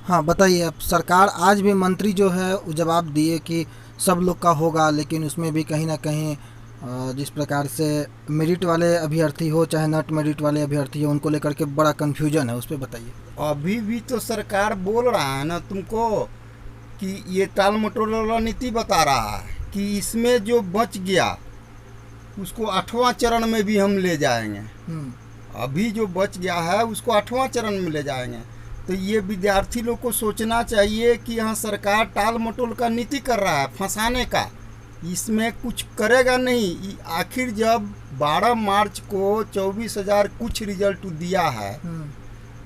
हाँ बताइए। अब सरकार आज भी मंत्री जो है वो जवाब दिए कि सब लोग का होगा, लेकिन उसमें भी कहीं ना कहीं जिस प्रकार से मेरिट वाले अभ्यर्थी हो चाहे नॉट मेरिट वाले अभ्यर्थी हो, उनको लेकर के बड़ा कन्फ्यूजन है। उस पर बताइए। अभी भी तो सरकार बोल रहा है ना तुमको कि ये टाल मटोल वाला नीति बता रहा है कि इसमें जो बच गया उसको 8वां चरण में भी हम ले जाएंगे। अभी जो बच गया है उसको 8वां चरण में ले जाएंगे। तो ये विद्यार्थी लोग को सोचना चाहिए कि यहाँ सरकार टाल मटोल का नीति कर रहा है, फंसाने का। इसमें कुछ करेगा नहीं। आखिर जब 12 मार्च को 24,000 कुछ रिजल्ट दिया है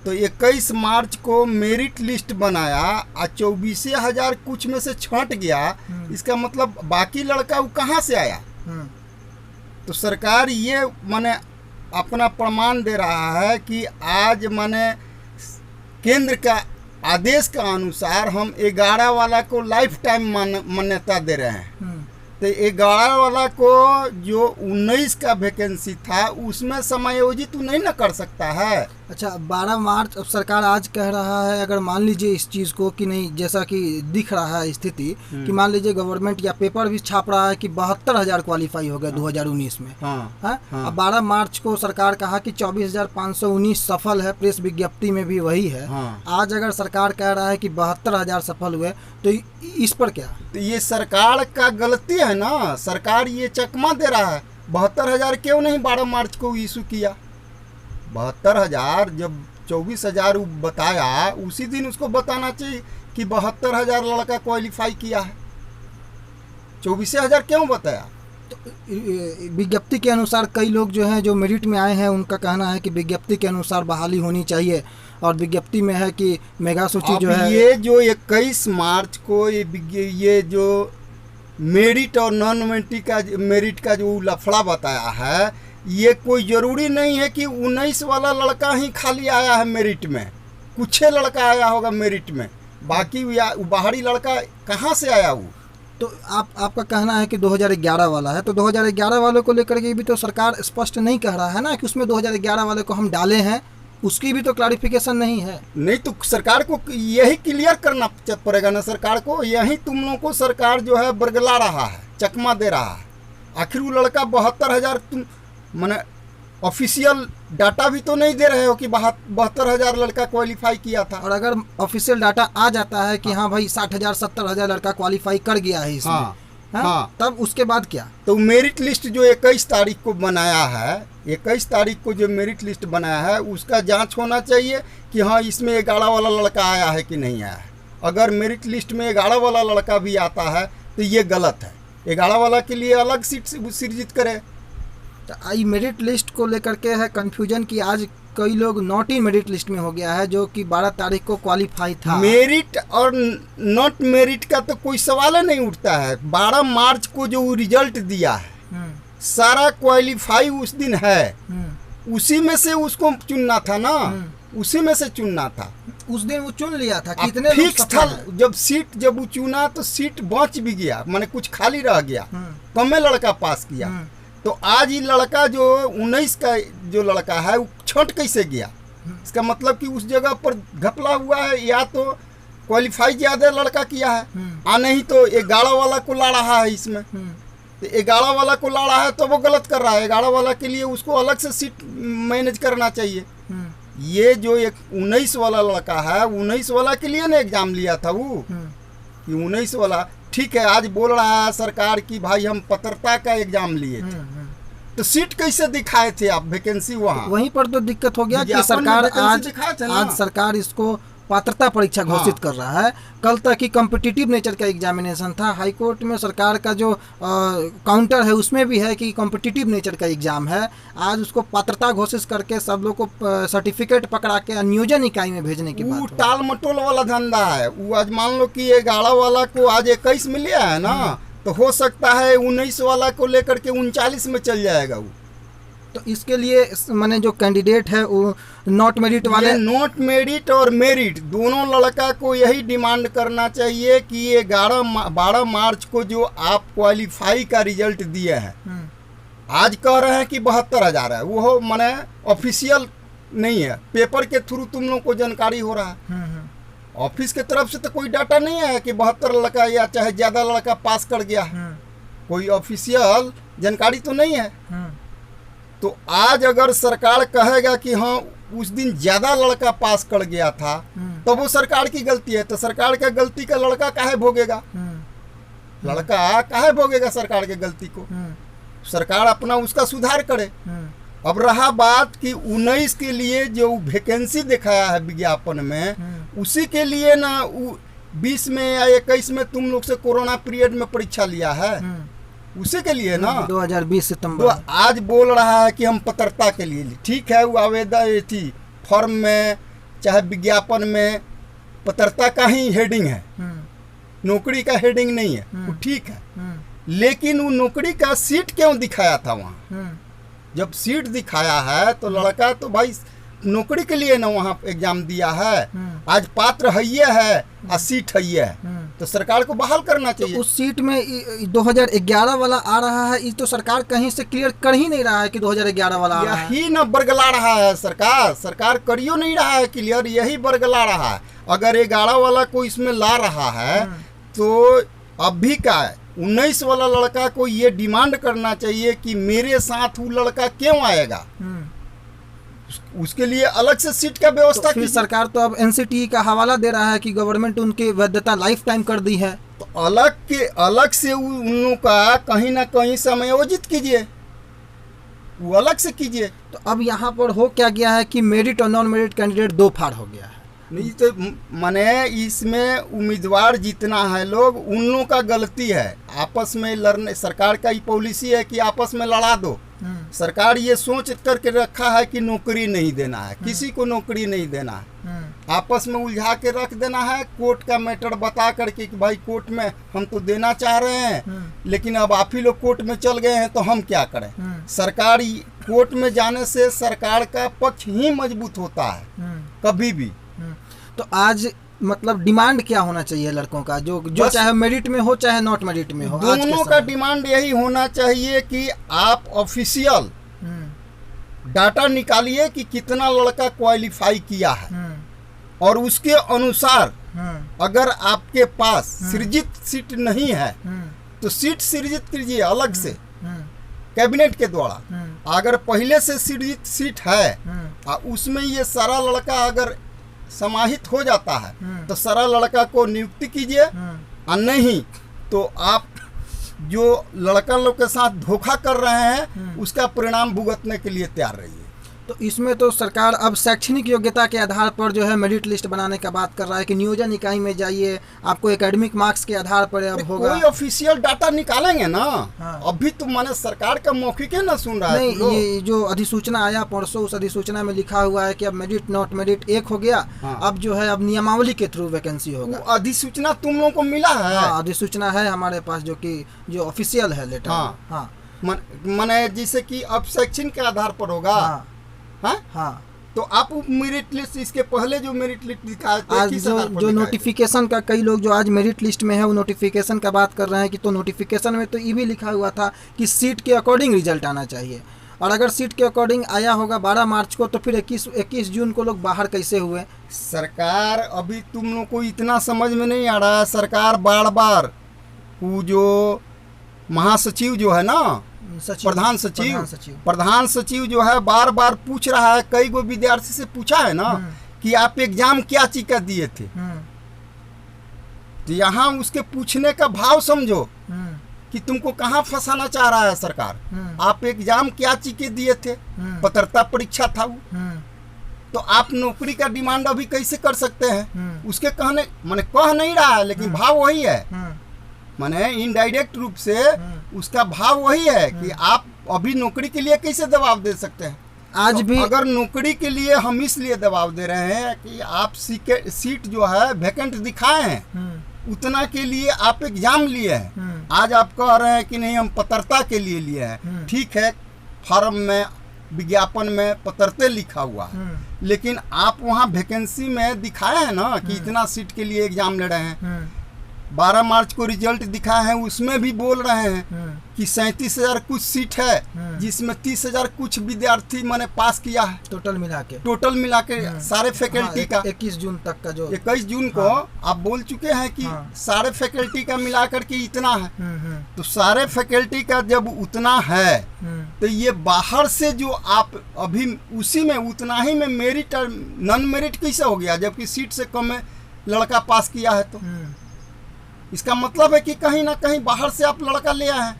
तो 21 मार्च को मेरिट लिस्ट बनाया और 24,000 कुछ में से छंट गया। इसका मतलब बाकी लड़का वो कहाँ से आया? तो सरकार ये माने अपना प्रमाण दे रहा है कि आज माने केंद्र का आदेश का अनुसार हम 11 वाला को लाइफ टाइम मान्यता दे रहे हैं। तो 11 वाला को जो 19 का वैकेंसी था उसमें समायोजित नहीं न कर सकता है। अच्छा, 12 मार्च अब सरकार आज कह रहा है, अगर मान लीजिए इस चीज़ को कि नहीं, जैसा कि दिख रहा है स्थिति कि मान लीजिए गवर्नमेंट या पेपर भी छाप रहा है कि 72,000 क्वालिफाई हो गए 2019 में। अब 12 मार्च को सरकार कहा कि 24,519 सफल है, प्रेस विज्ञप्ति में भी वही है। आज अगर सरकार कह रहा है कि 72,000 सफल हुए तो इस पर क्या? तो ये सरकार का गलती है ना। सरकार ये चकमा दे रहा है। 72,000 क्यों नहीं 12 मार्च को इशू किया? 72,000 जब 24,000 बताया उसी दिन उसको बताना चाहिए कि 72,000 लड़का क्वालिफाई किया है। 24,000 क्यों बताया? तो विज्ञप्ति के अनुसार कई लोग जो हैं जो मेरिट में आए हैं उनका कहना है कि विज्ञप्ति के अनुसार बहाली होनी चाहिए, और विज्ञप्ति में है कि मेगा सूची जो है ये जो 21 मार्च को ये जो मेरिट और नॉन मेरिट का जो लफड़ा बताया है, ये कोई ज़रूरी नहीं है कि 19 वाला लड़का ही खाली आया है मेरिट में। कुछ लड़का आया होगा मेरिट में, बाकी बाहरी लड़का कहाँ से आया वो? तो आपका कहना है कि 2011 वाला है, तो 2011 वालों को लेकर के भी तो सरकार स्पष्ट नहीं कह रहा है ना कि उसमें 2011 वाले को हम डाले हैं, उसकी भी तो क्लैरिफिकेशन नहीं है। नहीं तो सरकार को यही क्लियर करना पड़ेगा ना। सरकार को यही तुम लोगों को सरकार जो है बरगला रहा है, चकमा दे रहा है। आखिर वो लड़का 72,000 तुम माने ऑफिशियल डाटा भी तो नहीं दे रहे हो कि 72,000 लड़का क्वालिफाई किया था। और अगर ऑफिशियल डाटा आ जाता है कि हाँ भाई 60,000 70,000 लड़का क्वालिफाई कर गया है इसमें, हाँ, तब उसके बाद क्या? तो मेरिट लिस्ट जो 21 तारीख को बनाया है, 21 तारीख को जो मेरिट लिस्ट बनाया है उसका जांच होना चाहिए कि हाँ इसमें 11 वाला लड़का आया है कि नहीं आया है। अगर मेरिट लिस्ट में 11 वाला लड़का भी आता है तो ये गलत है। 11 वाला के लिए अलग सीट सृजित करे। तो आई मेरिट लिस्ट को लेकर के है कन्फ्यूजन कि आज कई लोग नॉट इन मेरिट लिस्ट में हो गया है, जो कि 12 तारीख को क्वालिफाई था। मेरिट और नॉट मेरिट का तो कोई सवाल नहीं उठता है। 12 मार्च को जो रिजल्ट दिया है सारा क्वालिफाई उस दिन है, उसी में से उसको चुनना था ना, उसी में से चुनना था। उस दिन वो चुन लिया था, कितने फिक्स था। जब वो चुना तो सीट बच भी गया, माने कुछ खाली रह गया, कमे लड़का पास किया। तो आज ये लड़का जो 19 का जो लड़का है वो छंट कैसे गया? इसका मतलब कि उस जगह पर घपला हुआ है, या तो क्वालिफाई ज़्यादा लड़का किया है, नहीं तो 11 वाला को ला रहा है इसमें। तो 11 वाला को ला रहा है तो वो गलत कर रहा है। 11 वाला के लिए उसको अलग से सीट मैनेज करना चाहिए। ये जो एक 19 वाला लड़का है, 19 वाला के लिए ना एग्जाम लिया था वो, कि 19 वाला ठीक है। आज बोल रहा है सरकार की भाई हम पात्रता का एग्जाम लिए थे, तो सीट कैसे दिखाए थे आप? वैकेंसी वहीं पर तो दिक्कत हो गया कि सरकार आज सरकार इसको पात्रता परीक्षा घोषित कर रहा है। कल तक ही कॉम्पिटिटिव नेचर का एग्जामिनेशन था। हाई कोर्ट में सरकार का जो काउंटर है उसमें भी है कि कॉम्पिटिटिव नेचर का एग्जाम है। आज उसको पात्रता घोषित करके सब लोग को सर्टिफिकेट पकड़ा के नियोजन इकाई में भेजने की बात। वो टाल मटोल वाला धंधा है वो। आज मान लो कि 11 वाला को आज 21 में लिया है ना, तो हो सकता है 19 वाला को लेकर के 39 में चल जाएगा वो। तो इसके लिए माने जो कैंडिडेट है वो नॉट मेरिट वाले, नॉट मेरिट और मेरिट दोनों लड़का को यही डिमांड करना चाहिए कि ये 12 मार्च को जो आप क्वालिफाई का रिजल्ट दिए हैं, आज कह रहे हैं कि 72,000 है, वो माने ऑफिशियल नहीं है, पेपर के थ्रू तुम लोग को जानकारी हो रहा है। ऑफिस के तरफ से तो कोई डाटा नहीं है कि 72 लड़का या चाहे ज़्यादा लड़का पास कर गया है। कोई ऑफिशियल जानकारी तो नहीं है। तो आज अगर सरकार कहेगा कि हाँ उस दिन ज़्यादा लड़का पास कर गया था तो वो सरकार की गलती है, तो सरकार के गलती का लड़का काहे भोगेगा? लड़का काहे भोगेगा सरकार के गलती को? सरकार अपना उसका सुधार करे। अब रहा बात कि 19 के लिए जो वैकेंसी दिखाया है विज्ञापन में, उसी के लिए ना 20 में या 21 में तुम लोग से कोरोना पीरियड में परीक्षा लिया है, उसी के लिए ना 2020 सितंबर। तो आज बोल रहा है कि हम पात्रता के लिए, ठीक है वो आवेदन थी फॉर्म में चाहे विज्ञापन में पात्रता का ही हेडिंग है, नौकरी का हेडिंग नहीं है, वो ठीक है। लेकिन वो नौकरी का सीट क्यों दिखाया था वहाँ? जब सीट दिखाया है तो लड़का तो भाई नौकरी के लिए ना वहाँ एग्जाम दिया है, आज पात्र है और सीट है, तो सरकार को बहाल करना चाहिए। तो उस सीट में 2011 वाला आ रहा है, ये तो सरकार कहीं से क्लियर कर ही नहीं रहा है कि 2011 वाला आ रहा है। यही ना बरगला रहा है सरकार करियो नहीं रहा है क्लियर, यही बरगला रहा है। अगर 11 वाला को इसमें ला रहा है तो अभी का 19 वाला लड़का को ये डिमांड करना चाहिए कि मेरे साथ वो लड़का क्यों आएगा, उसके लिए अलग से सीट का व्यवस्था तो फिर सरकार तो अब एनसीटी का हवाला दे रहा है कि गवर्नमेंट उनकी वैधता लाइफ टाइम कर दी है। तो अलग से उन लोगों का कहीं ना कहीं समायोजित कीजिए, वो अलग से कीजिए। तो अब यहाँ पर हो क्या गया है कि मेरिट और नॉन मेरिट कैंडिडेट दो फाड़ हो गया है। नहीं तो माने इसमें उम्मीदवार जितना है लोग उन लोगों का गलती है, आपस में लड़ने। सरकार का ये पॉलिसी है कि आपस में लड़ा दो। सरकार ये सोच करके रखा है कि नौकरी नहीं देना है, किसी को नौकरी नहीं देना है, आपस में उलझा के रख देना है। कोर्ट का मैटर बता करके कि भाई कोर्ट में हम तो देना चाह रहे हैं लेकिन अब आप ही लोग कोर्ट में चल गए हैं तो हम क्या करें। सरकार कोर्ट में जाने से सरकार का पक्ष ही मजबूत होता है कभी भी। तो आज मतलब डिमांड क्या होना चाहिए लड़कों का, जो चाहे मेरिट में हो चाहे नॉट मेरिट में हो? दोनों का डिमांड यही होना चाहिए कि आप ऑफिशियल डाटा निकालिए कि कितना लड़का क्वालिफाई किया है और उसके अनुसार अगर आपके पास सृजित सीट नहीं है तो सीट सृजित कीजिए अलग से कैबिनेट के द्वारा। अगर पहले से सृजित सीट है और उसमें ये सारा लड़का अगर समाहित हो जाता है तो सारा लड़का को नियुक्ति कीजिए, और नहीं तो आप जो लड़का लोग के साथ धोखा कर रहे हैं उसका परिणाम भुगतने के लिए तैयार रहिए। तो इसमें तो सरकार अब शैक्षणिक योग्यता के आधार पर जो है मेरिट लिस्ट बनाने का बात कर रहा है कि नियोजन इकाई में जाइए, आपको एकेडमिक मार्क्स के आधार पर अब होगा। कोई ऑफिशियल डाटा निकालेंगे ना। अभी तो माने सरकार का मौखिक है ना सुन रहा है। नहीं, ये जो अधिसूचना आया परसों, उस अधिसूचना में लिखा हुआ है कि अब मेरिट नॉट मेरिट एक हो गया। अब जो है अब नियमावली के थ्रू वैकेंसी होगा। अधिसूचना तुम लोगों को मिला है? हाँ, अधिसूचना है हमारे पास जो ऑफिशियल है लेटर। हाँ, माने जैसे कि अब शैक्षणिक के आधार पर होगा। हाँ, तो आप मेरिट लिस्ट इसके पहले जो मेरिट लिस्ट दिखाए थे आज जो नोटिफिकेशन का कई लोग जो आज मेरिट लिस्ट में है वो नोटिफिकेशन का बात कर रहे हैं कि तो नोटिफिकेशन में तो ये भी लिखा हुआ था कि सीट के अकॉर्डिंग रिजल्ट आना चाहिए, और अगर सीट के अकॉर्डिंग आया होगा 12 मार्च को तो फिर 21 जून को लोग बाहर कैसे हुए? सरकार अभी तुम लोग को इतना समझ में नहीं आ रहा है। सरकार बार बार वो जो महासचिव जो है ना, प्रधान सचिव जो है बार बार पूछ रहा है, कई गो विद्यार्थी से पूछा है ना कि आप एग्जाम क्या चीज का दिए थे। तो यहाँ उसके पूछने का भाव समझो कि तुमको कहाँ फंसाना चाह रहा है सरकार। आप एग्जाम क्या चीज के दिए थे? पात्रता परीक्षा था वो। तो आप नौकरी का डिमांड अभी कैसे कर सकते हैं? उसके कहने माने कह नहीं रहा है लेकिन भाव वही है, माने इनडायरेक्ट रूप से उसका भाव वही है कि आप अभी नौकरी के लिए कैसे दबाव दे सकते हैं। आज भी अगर नौकरी के लिए हम इसलिए दबाव दे रहे हैं कि आप सीट जो है वैकेंट दिखाए हैं उतना के लिए आप एग्जाम लिए हैं। आज आप कह रहे हैं कि नहीं हम पात्रता के लिए लिए हैं। ठीक है, फॉर्म में विज्ञापन में पात्रता लिखा हुआ है, लेकिन आप वहाँ वैकेंसी में दिखाए हैं ना कि इतना सीट के लिए एग्जाम ले रहे हैं। 12 मार्च को रिजल्ट दिखा है, उसमें भी बोल रहे हैं कि 37,000 कुछ सीट है, जिसमें 30,000 कुछ विद्यार्थी मैंने पास किया है टोटल मिला के सारे फैकल्टी का 21 जून तक का जो 21 जून को आप बोल चुके हैं कि सारे फैकल्टी का मिलाकर के इतना है। तो सारे फैकल्टी का जब उतना है तो ये बाहर से जो आप अभी उसी में उतना ही में मेरिट और नॉन मेरिट कैसे हो गया, जबकि सीट से कम में लड़का पास किया है? तो इसका मतलब है कि कहीं ना कहीं बाहर से आप लड़का ले आए हैं,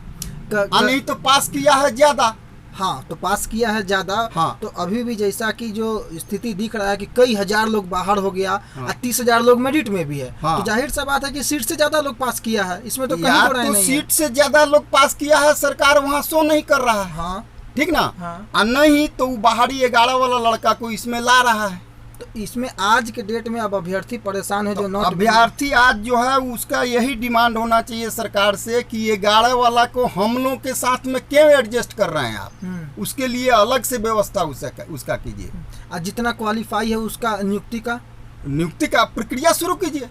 नहीं तो पास किया है ज्यादा। हाँ, तो पास किया है ज्यादा। हाँ। तो अभी भी जैसा कि जो स्थिति दिख रहा है कि कई हजार लोग बाहर हो गया और 30,000 लोग मेरिट में भी है। तो जाहिर सा बात है कि सीट से ज्यादा लोग पास किया है, इसमें तो कहीं तो नहीं सीट से ज्यादा लोग पास किया है, सरकार वहाँ शो नहीं कर रहा है। हाँ, ठीक ना। और नहीं तो बाहरी 11 वाला लड़का को इसमें ला रहा है। तो इसमें आज के डेट में अब अभ्यर्थी परेशान है, जो नॉट अभ्यर्थी आज जो है उसका यही डिमांड होना चाहिए सरकार से कि ये 11 वाला को हम लोग के साथ में क्यों एडजस्ट कर रहे हैं आप, उसके लिए अलग से व्यवस्था उसका कीजिए। और जितना क्वालिफाई है उसका नियुक्ति का प्रक्रिया शुरू कीजिए।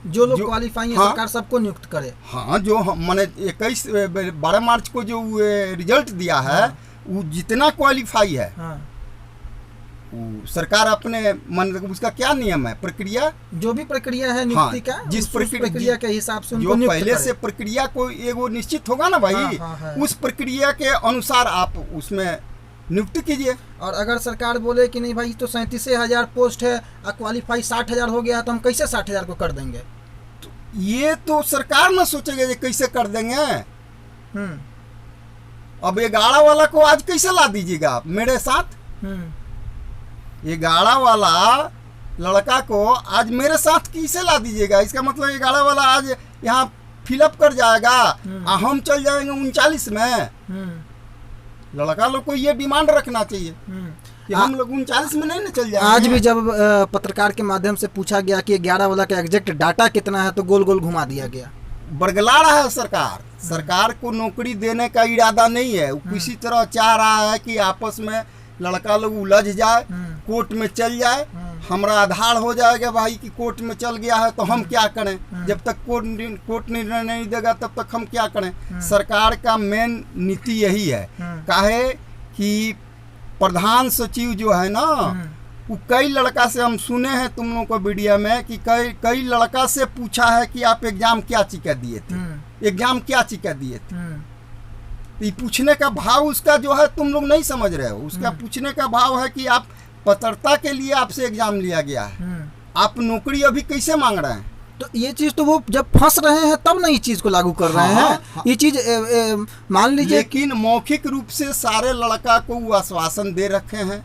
जो लोग क्वालिफाई है सरकार सबको नियुक्त करे। हाँ, जो मैंने 12 मार्च को जो रिजल्ट दिया है वो जितना क्वालिफाई है सरकार अपने मन उसका क्या नियम है, प्रक्रिया जो भी प्रक्रिया है नियुक्ति का, जिस प्रक्रिया के हिसाब से जो पहले से प्रक्रिया को एगो निश्चित होगा ना भाई, उस प्रक्रिया के अनुसार आप उसमें नियुक्ति कीजिए। और अगर सरकार बोले कि नहीं भाई तो 37,000 पोस्ट है और क्वालिफाई 60,000 हो गया तो हम कैसे 60,000 को कर देंगे? तो ये तो सरकार ना सोचेगा कैसे कर देंगे। अब 11 वाला को आज कैसे ला दीजिएगा आप मेरे साथ? 11 वाला लड़का को आज मेरे साथ कैसे ला दीजिएगा? इसका मतलब 11 वाला आज यहाँ फिलअप कर जाएगा और हम चल जाएंगे 39 में। लड़का लोग को ये डिमांड रखना चाहिए कि हम लोग 39 में नहीं ना चल जाएंगे। आज भी जब पत्रकार के माध्यम से पूछा गया कि 11 वाला का एग्जैक्ट डाटा कितना है तो गोल गोल घुमा दिया गया। बरगला रहा है सरकार को नौकरी देने का इरादा नहीं है, वो किसी तरह चाह रहा है कि आपस में लड़का लोग उलझ जाए, कोर्ट में चल जाए, हमारा आधार हो जाएगा भाई कि कोर्ट में चल गया है तो हम क्या करें, जब तक कोर्ट निर्णय नहीं देगा तब तक हम क्या करें। सरकार का मेन नीति यही है, काहे कि प्रधान सचिव जो है ना वो कई लड़का से हम सुने हैं तुम लोगों को वीडियो में कि कई लड़का से पूछा है कि आप एग्जाम क्या चीज़ दिए थे, ये पूछने का भाव उसका जो है तुम लोग नहीं समझ रहे हो। उसका पूछने का भाव है कि आप पात्रता के लिए आपसे एग्जाम लिया गया है, आप नौकरी अभी कैसे मांग रहे हैं? तो ये चीज तो वो जब फंस रहे हैं तब ना इस चीज को लागू कर रहे हैं। ये चीज मान लीजिए, लेकिन मौखिक रूप से सारे लड़का को वो आश्वासन दे रखे हैं।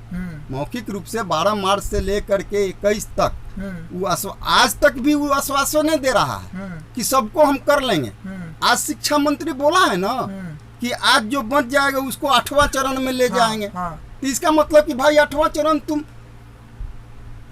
मौखिक रूप से 12 मार्च से लेकर के 21 तक वो आज तक भी वो आश्वासन दे रहा है कि सबको हम कर लेंगे। आज शिक्षा मंत्री बोला है ना कि आज जो बच जाएगा उसको 8वां चरण में ले जाएंगे। तो इसका मतलब कि भाई 8वां चरण तुम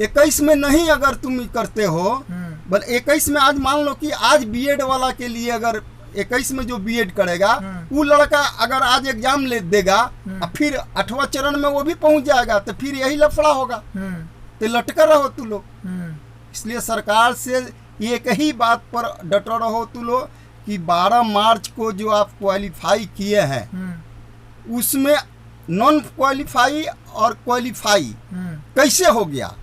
21 में नहीं अगर तुम करते हो, बल 21 में आज मान लो कि आज बीएड वाला के लिए अगर 21 में जो बीएड करेगा वो लड़का अगर आज एग्जाम ले देगा और फिर 8वां चरण में वो भी पहुंच जाएगा तो फिर यही लफड़ा होगा, तो लटका रहो तू लोग। इसलिए सरकार से एक ही बात पर डटे रहो तू लोग कि 12 मार्च को जो आप क्वालिफाई किए हैं उसमें नॉन क्वालिफाई और क्वालिफाई कैसे हो गया,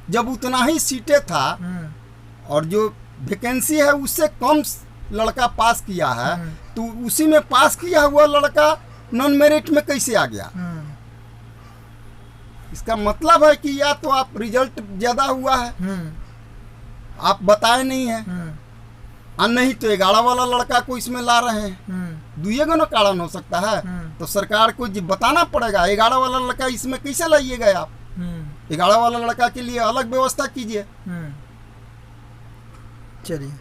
जब उतना ही सीटें था और जो वैकेंसी है उससे कम लड़का पास किया है, तो उसी में पास किया हुआ लड़का नॉन मेरिट में कैसे आ गया? इसका मतलब है कि या तो आप रिजल्ट ज्यादा हुआ है आप बताए नहीं है, और नहीं तो 11 वाला लड़का को इसमें ला रहे हैं। दुए गो ना कारण हो सकता है। तो सरकार को बताना पड़ेगा 11 वाला लड़का इसमें कैसे लाइएगा आप, 11 वाला लड़का के लिए अलग व्यवस्था कीजिए। चलिए।